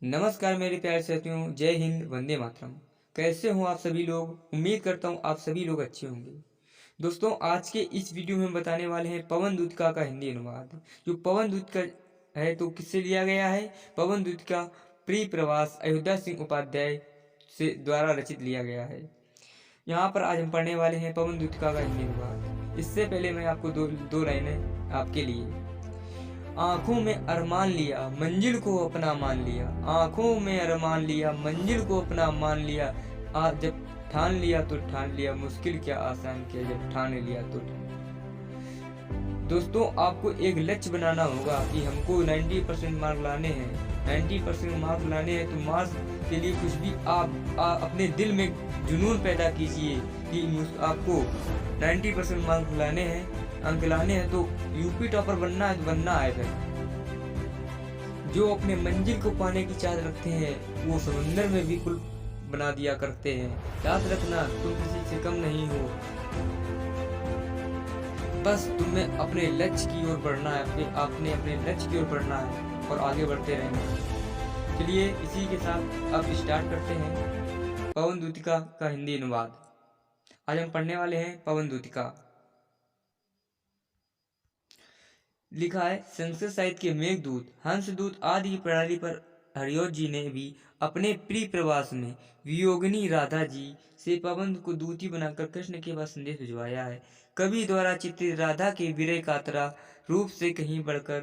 नमस्कार मेरे प्यारे साथियों, जय हिंद, वंदे मातरम। कैसे हो आप सभी लोग? उम्मीद करता हूँ आप सभी लोग अच्छे होंगे। दोस्तों, आज के इस वीडियो में हम बताने वाले हैं पवन दूतका का हिंदी अनुवाद। जो पवन दूत का है तो किससे लिया गया है? पवन दूत का प्रिय प्रवास अयोध्या सिंह उपाध्याय से द्वारा रचित लिया गया है। यहाँ पर आज हम पढ़ने वाले हैं पवन दूतका का हिंदी अनुवाद। इससे पहले मैं आपको दो लाइनें आपके लिए। आंखों में अरमान लिया, मंजिल को अपना मान लिया। आंखों में अरमान लिया, मंजिल को अपना मान लिया। जब ठान लिया तो ठान लिया, मुश्किल क्या आसान किया जब ठान लिया तो दोस्तों, आपको एक लक्ष्य बनाना होगा कि हमको 90% मार्क लाने हैं। 90% मार्क लाने हैं तो मार्क्स के लिए कुछ भी आप अपने दिल में जुनून पैदा कीजिए कि आपको 90% मार्क लाने हैं, अंक लाने हैं। तो यूपी टॉपर बनना है तो बनना है। फिर जो अपने मंजिल को पाने की चाहत रखते हैं वो समंदर में भी पुल बना दिया करते हैं। याद रखना, तुम किसी से कम नहीं हो। बस तुम्हें अपने लक्ष्य की ओर बढ़ना है, आपने अपने लक्ष्य की ओर बढ़ना है और आगे बढ़ते रहना। चलिए इसी के साथ अब स्टार्ट करते हैं पवन दूतिका का हिंदी अनुवाद। आज हम पढ़ने वाले हैं पवन दूतिका। लिखा है संस्कृत साहित्य के मेघदूत, हंसदूत आदि की प्रणाली पर हरिओत जी ने भी अपने प्रिय प्रवास में वियोगिनी राधा जी से पवन को दूती बनाकर कृष्ण के पास संदेश भिजवाया है। कवि द्वारा चित्रित राधा के विरह कातरा रूप से कहीं बढ़कर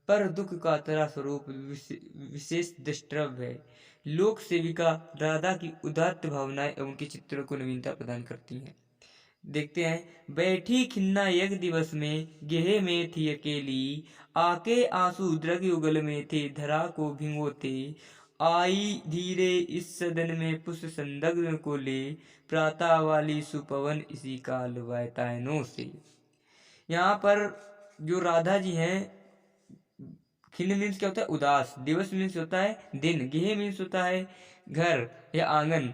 पर दुख कातरा स्वरूप विशेष द्रष्टव्य है। लोक सेविका राधा की उदात्त भावनाएं उनके चित्रों को नवीनता प्रदान करती हैं। देखते हैं। बैठी खिन्ना एक दिवस में, गेहे में थी अकेली। आके आंसू द्रग युगल में थे, धरा को भिंगोते। आई धीरे इस सदन में, पुष्प संदग्ध को ले। प्रातः वाली सुपवन इसी काल वायतायनों से। यहाँ पर जो राधा जी हैं, खिन्न मीन्स क्या होता है? उदास। दिवस मीन्स होता है दिन। गेहे मीन्स होता है घर या आंगन।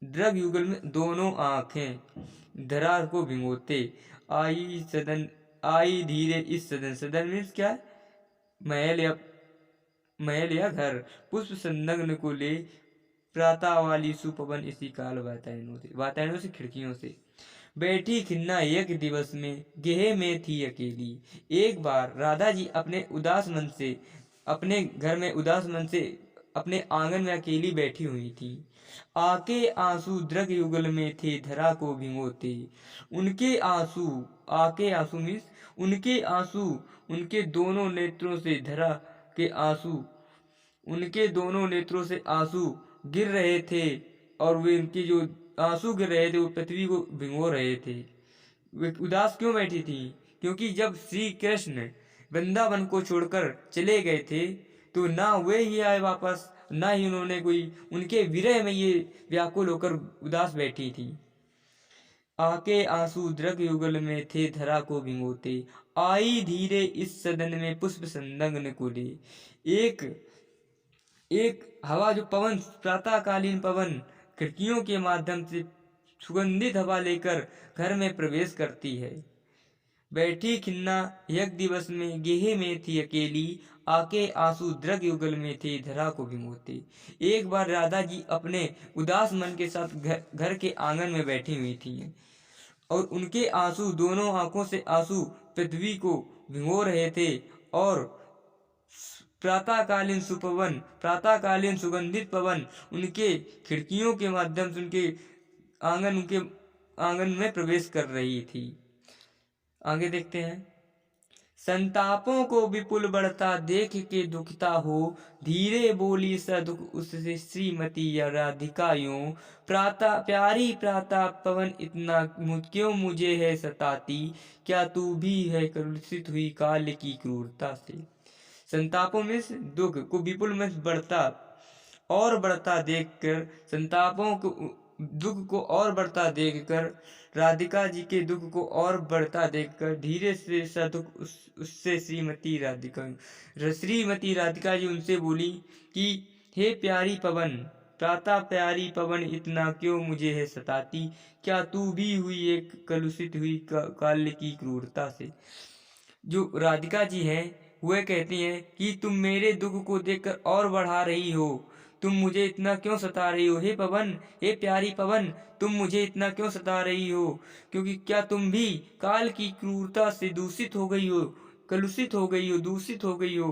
द्रग युगल में दोनों आंखें। धरा को भिंगोते। आई धीरे इस सदन। सदन मीन्स क्या है? महल या घर। पुष्प संलग्न को ले। प्रातः वाली सुपवन इसी काल वातायनों से। वातायनों से खिड़कियों से। बैठी खिन्ना एक दिवस में, गेहे में थी अकेली। एक बार राधा जी अपने घर में उदास मन से अपने आंगन में अकेली बैठी हुई थी। आके आंसू द्रग युगल में थे, धरा को भिगोते। उनके आंसू आके आंसू मीन्स उनके आंसू उनके दोनों नेत्रों से धरा के आंसू उनके दोनों नेत्रों से आंसू गिर रहे थे। और वे उनके जो आंसू गिर रहे थे वो पृथ्वी को भिगो रहे थे। वे उदास क्यों बैठी थी? क्योंकि जब श्री कृष्ण वृंदावन को छोड़कर चले गए थे तो ना वे ही आए वापस, ना ही उन्होंने कोई। उनके विरह में ये व्याकुल होकर उदास बैठी थी। आके आंसू द्रग युगल में थे, धरा को भिगोते। आई धीरे इस सदन में, पुष्प संलग्न को ले। एक एक हवा जो पवन, प्रातःकालीन पवन खिड़कियों के माध्यम से सुगंधित हवा लेकर घर में प्रवेश करती है। बैठी खिन्ना एक दिवस में, गेहे में थी अकेली। आके आंसू द्रग युगल में थे, धरा को भिगोते। एक बार राधा जी अपने उदास मन के साथ घर के आंगन में बैठी हुई थी और उनके आंसू, दोनों आंखों से आंसू पृथ्वी को भिगो रहे थे। और प्रातःकालीन सुगंधित पवन उनके खिड़कियों के माध्यम से उनके आंगन में प्रवेश कर रही थी। आगे देखते हैं। संतापों को विपुल बढ़ता देख के दुखता हो, धीरे बोली सदुख उससे श्रीमती या राधिका यूं। प्यारी प्रातः पवन इतना क्यों मुझे है सताती, क्या तू भी है कलुषित हुई काल की क्रूरता से। संतापों में दुख को, विपुल में बढ़ता और बढ़ता देखकर, संतापों को दुख को और बढ़ता देखकर, राधिका जी के दुख को और बढ़ता देखकर, धीरे से सदुख उससे श्रीमती राधिका जी उनसे बोली कि हे प्यारी पवन, प्रातः प्यारी पवन इतना क्यों मुझे है सताती, क्या तू भी हुई एक कलुषित हुई काल की क्रूरता से। जो राधिका जी हैं हुए कहती हैं कि तुम मेरे दुख को देखकर और बढ़ा रही हो, तुम मुझे इतना क्यों सता रही हो? हे पवन, हे प्यारी पवन, तुम मुझे इतना क्यों सता रही हो? क्योंकि क्या तुम भी काल की क्रूरता से दूषित हो गई हो, कलुषित हो गई हो, दूषित हो गई हो?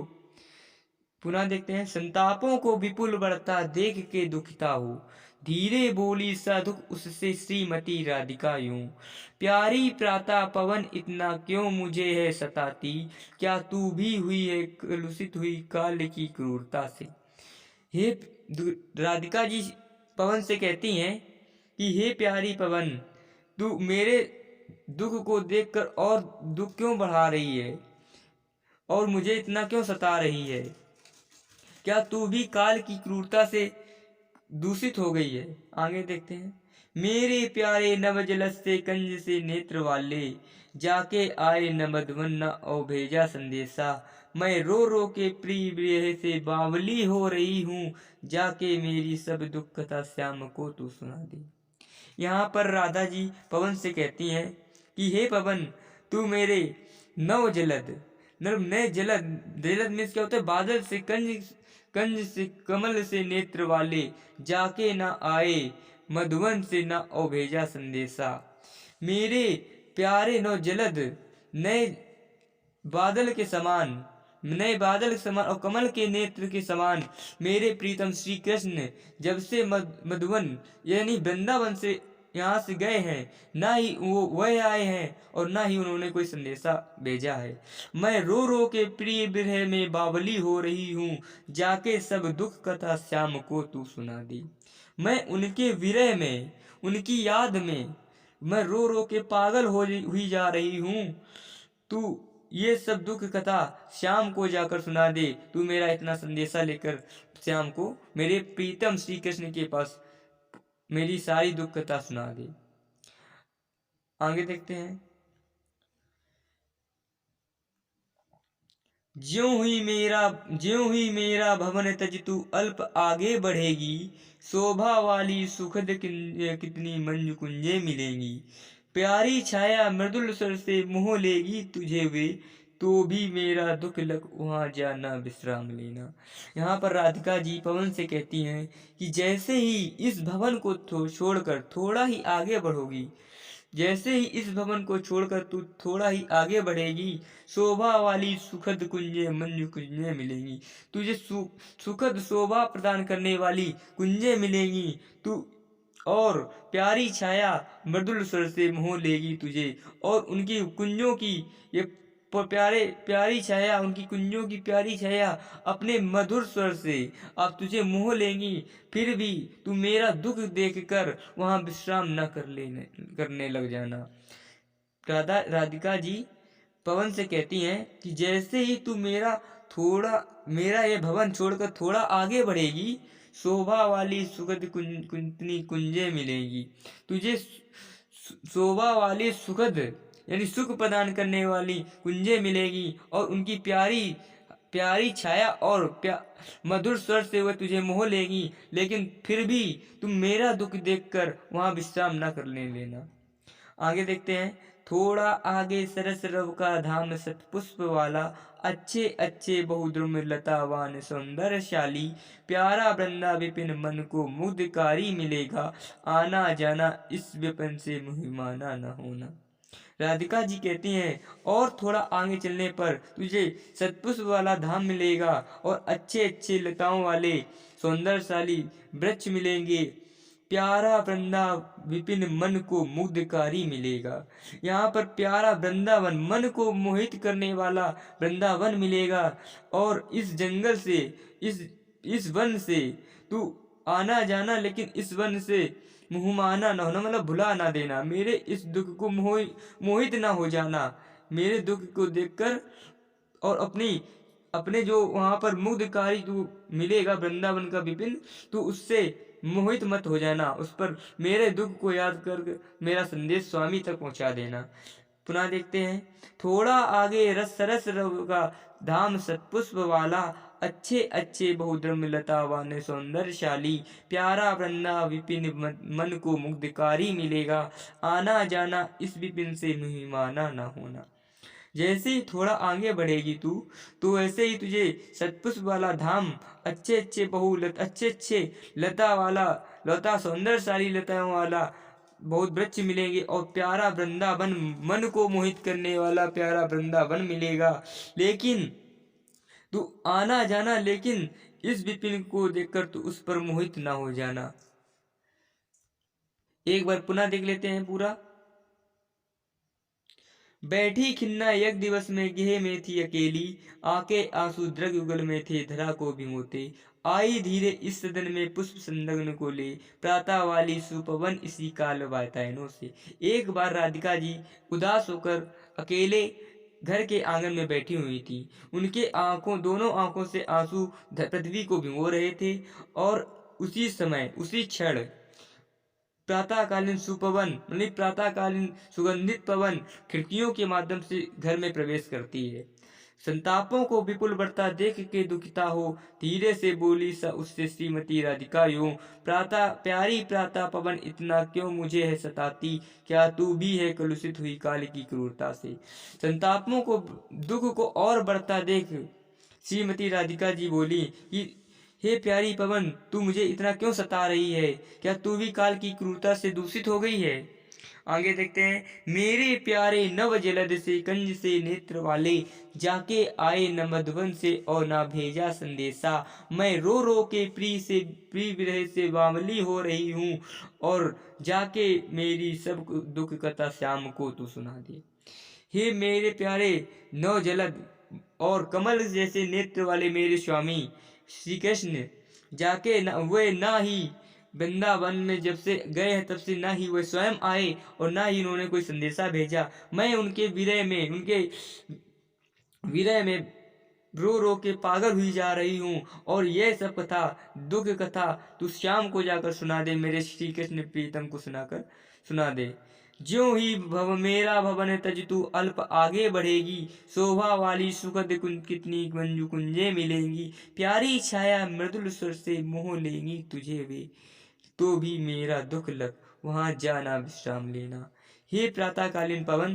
पुनः देखते हैं, संतापों को विपुल बढ़ता देख के दुखिता हो, धीरे बोली सा दुख उससे श्रीमती राधिका यूं, प्यारी प्राता पवन इतना क्यों मुझे है सताती, क्या तू भी हुई है कलुषित हुई काल की क्रूरता से? हे राधिका जी पवन से कहती हैं कि हे प्यारी पवन, तू मेरे दुख को देखकर और दुख क्यों बढ़ा रही है और मुझे इतना क्यों सता रही है? क्या तू भी काल की क्रूरता से दूषित हो गई है? आगे देखते हैं, मेरे प्यारे नव जलस से कंज से नेत्र वाले, जाके आए न मधुवन न ओ भेजा संदेशा, मैं रो रो के प्रिय विरह से बावली हो रही हूँ, जाके मेरी सब दुख कथा श्याम को तू सुना दे। यहाँ पर राधा जी पवन से कहती हैं कि हे पवन, तू मेरे नव जलद, नए जलद, जलद मीन्स क्या होता है? बादल से, कंज, कंज से, कमल से नेत्र वाले, जाके न आए मधुवन से न ओ भेजा संदेशा। मेरे प्यारे नौ जलद, नए बादल के समान, नए बादल के समान और कमल के नेत्र के समान मेरे प्रीतम श्री कृष्ण जब से मधुवन यानी वृंदावन से यहाँ से गए हैं, ना ही वो वह आए हैं और ना ही उन्होंने कोई संदेशा भेजा है। मैं रो रो के प्रिय विरह में बावली हो रही हूँ, जाके सब दुख कथा श्याम को तू सुना दी। मैं उनके विरह में, उनकी याद में मैं रो रो के पागल हुई जा रही हूँ। तू ये सब दुख कथा श्याम को जाकर सुना दे। तू मेरा इतना संदेशा लेकर श्याम को, मेरे प्रीतम श्री कृष्ण के पास मेरी सारी दुख कथा सुना दे। आगे देखते हैं, ज्यों ही मेरा भवन तज तू अल्प आगे बढ़ेगी, शोभा वाली सुखद कितनी मंजु कुंजे मिलेंगी, प्यारी छाया मृदुल स्वर से मोह लेगी तुझे वे, तो भी मेरा दुख लग वहां जाना विश्राम लेना। यहाँ पर राधिका जी पवन से कहती हैं कि जैसे ही इस भवन को छोड़कर थोड़ा ही आगे बढ़ोगी, जैसे ही इस भवन को छोड़कर तू थोड़ा ही आगे बढ़ेगी, शोभा वाली सुखद कुंजे मंजु कुंजे मिलेंगी, तुझे सुखद शोभा प्रदान करने वाली कुंजे मिलेंगी, तू और प्यारी छाया मृदुल स्वर से मोह लेगी तुझे, और उनकी कुंजों की ये प्यारी छाया, उनकी कुंजों की प्यारी छाया अपने मधुर स्वर से अब तुझे मोह लेंगी, फिर भी तू मेरा दुख देखकर वहां विश्राम न करने लग जाना। राधिका जी पवन से कहती हैं कि जैसे ही तू मेरा ये भवन छोड़कर थोड़ा आगे बढ़ेगी, शोभा वाली सुखद कुंजे मिलेगी तुझे, शोभा वाली सुखद यानी सुख प्रदान करने वाली कुंजे मिलेगी, और उनकी प्यारी प्यारी छाया और मधुर स्वर से वह तुझे मोह लेगी, लेकिन फिर भी तुम मेरा दुख देखकर वहां विश्राम न कर लेना। आगे देखते हैं, थोड़ा आगे सरस रव का धाम सतपुष्प वाला, अच्छे अच्छे बहुद्रुम लतावान सौंदर्यशाली, प्यारा वृंदा विपिन मन को मुग्धकारी मिलेगा, आना जाना इस विपिन से मुहिमाना न होना। राधिका जी कहती हैं और थोड़ा आगे चलने पर तुझे सतपुष्प वाला धाम मिलेगा और अच्छे अच्छे लताओं वाले सौंदर्यशाली वृक्ष मिलेंगे, प्यारा वृंदा विपिन मन को मुग्धकारी मिलेगा। यहाँ पर प्यारा वृंदावन, मन को मोहित करने वाला वृंदावन मिलेगा, और इस जंगल से, इस वन से तू आना जाना, लेकिन इस वन से मुहमाना न होना, मतलब भुला ना देना, मेरे इस दुख को मोहित ना हो जाना, मेरे दुख को देखकर और अपने जो वहां पर मुग्धकारी तू मिलेगा वृंदावन का विपिन, तू उससे मोहित मत हो जाना, उस पर मेरे दुख को याद कर मेरा संदेश स्वामी तक पहुंचा देना। पुनः देखते हैं, थोड़ा आगे रस सरस रव का धाम सतपुष्प वाला, अच्छे अच्छे बहुद्रम लतावान सौंदर्यशाली, प्यारा वृंदा विपिन मन को मुग्धकारी मिलेगा, आना जाना इस विपिन से मुहिमाना न होना। जैसे ही थोड़ा आगे बढ़ेगी तू, तो ऐसे ही तुझे सतपुष्प वाला धाम, अच्छे अच्छे अच्छे अच्छे लता सौंदर्यशाली लताओं वाला बहुत वृक्ष मिलेंगे, और प्यारा वृंदावन, मन को मोहित करने वाला प्यारा वृंदावन मिलेगा। लेकिन तू आना जाना, लेकिन इस विपिन को देखकर तू उस पर मोहित ना हो जाना। एक बार पुनः देख लेते हैं पूरा। बैठी खिन्ना एक दिवस में गेह में थी अकेली, आके आंसू द्रग युगल में थे धरा को भिगोते। आई धीरे इस सदन में पुष्प संदग्न को ले, प्रातः वाली सुपवन इसी काल वातायनों से। एक बार राधिका जी उदास होकर अकेले घर के आंगन में बैठी हुई थी। उनके दोनों आंखों से आंसू पृथ्वी को भिगो रहे थे, और उसी समय उसी क्षण प्रातःकालीन सुपवन यानी प्रातःकालीन सुगंधित पवन खिड़कियों के माध्यम से घर में प्रवेश करती है। संतापों को विपुल बढ़ता देख के दुखिता हो, धीरे से बोली सा उससे श्रीमती राधिका यूं, प्यारी प्रातः पवन इतना क्यों मुझे है सताती, क्या तू भी है कलुषित हुई काल की क्रूरता से। संतापों को, दुख को और बढ़ता देख श्रीमती राधिका जी बोली कि हे प्यारी पवन, तू मुझे इतना क्यों सता रही है, क्या तू भी काल की क्रूरता से दूषित हो गई है। आगे देखते हैं। मेरे प्यारे नव जलद से कंज से नेत्र वाले, जाके आए न मधुबन से और ना भेजा संदेशा। मैं रो रो के प्री विरह से बावली हो रही हूँ, और जाके मेरी सब दुख कथा श्याम को तू सुना दे। हे मेरे प्यारे नव जलद और कमल जैसे नेत्र वाले मेरे स्वामी श्री कृष्ण, जाके वे ना ही वृंदावन में जब से गए हैं तब से ना ही वे स्वयं आए और ना ही उन्होंने कोई संदेशा भेजा। मैं उनके विरह में रो रो के पागल हुई जा रही हूँ, और यह सब कथा, दुख कथा तू श्याम को जाकर सुना दे, मेरे श्री कृष्ण प्रीतम को सुना दे। ज्यों ही मेरा भवन तज तू अल्प आगे बढ़ेगी, शोभा वाली सुखद कितनी मंजू कुंजे मिलेंगी, प्यारी छाया मृदुल स्वर से मोह लेंगी तुझे वे, तो भी मेरा दुख लग वहां जाना विश्राम लेना। हे प्रातःकालीन पवन,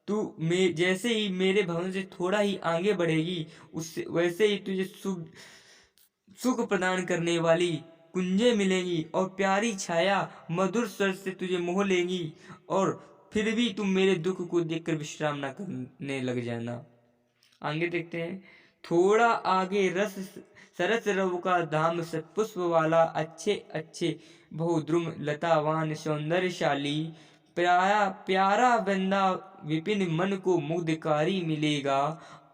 तू जैसे ही मेरे भवन से थोड़ा ही आगे बढ़ेगी, उससे वैसे ही तुझे सुख प्रदान करने वाली कुंजे मिलेंगी, और प्यारी छाया मधुर स्वर से तुझे मोह लेंगी, और फिर भी तुम मेरे दुख को देखकर विश्राम न करने लग जाना। आगे देखते हैं। थोड़ा आगे सरस रव का धाम, सतपुष्प वाला अच्छे अच्छे बहुद्रुम लतावान सौंदर्यशाली, प्यारा बंदा विपिन मन को मुग्धकारी मिलेगा,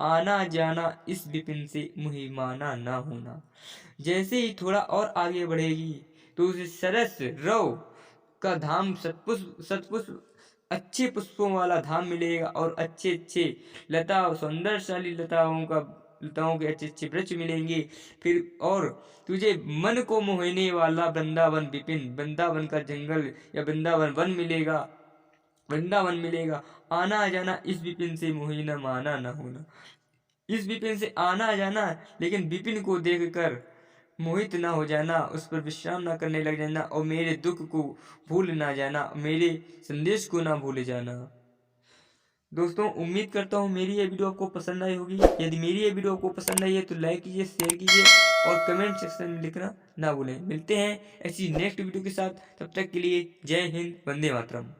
आना जाना इस विपिन से मुहिमाना ना होना। जैसे ही थोड़ा और आगे बढ़ेगी तो उसे सरस रव का धाम, सतपुष्प अच्छे पुष्पों वाला धाम मिलेगा, और अच्छे अच्छे सौंदर्यशाली लताओं के अच्छे अच्छे वृक्ष मिलेंगे। फिर और तुझे मन को मोहने वाला वृंदावन का जंगल या वृंदावन मिलेगा। आना जाना इस विपिन से मोहि न माना न होना। इस विपिन से आना जाना, लेकिन विपिन को देखकर मोहित ना हो जाना, उस पर विश्राम ना करने लग जाना, और मेरे दुख को भूल ना जाना, मेरे संदेश को ना भूल जाना। दोस्तों, उम्मीद करता हूँ मेरी ये वीडियो आपको पसंद आई होगी। यदि मेरी ये वीडियो आपको पसंद आई है तो लाइक कीजिए, शेयर कीजिए, और कमेंट सेक्शन में लिखना ना भूलें। मिलते हैं ऐसी नेक्स्ट वीडियो के साथ, तब तक के लिए जय हिंद, वंदे मातरम।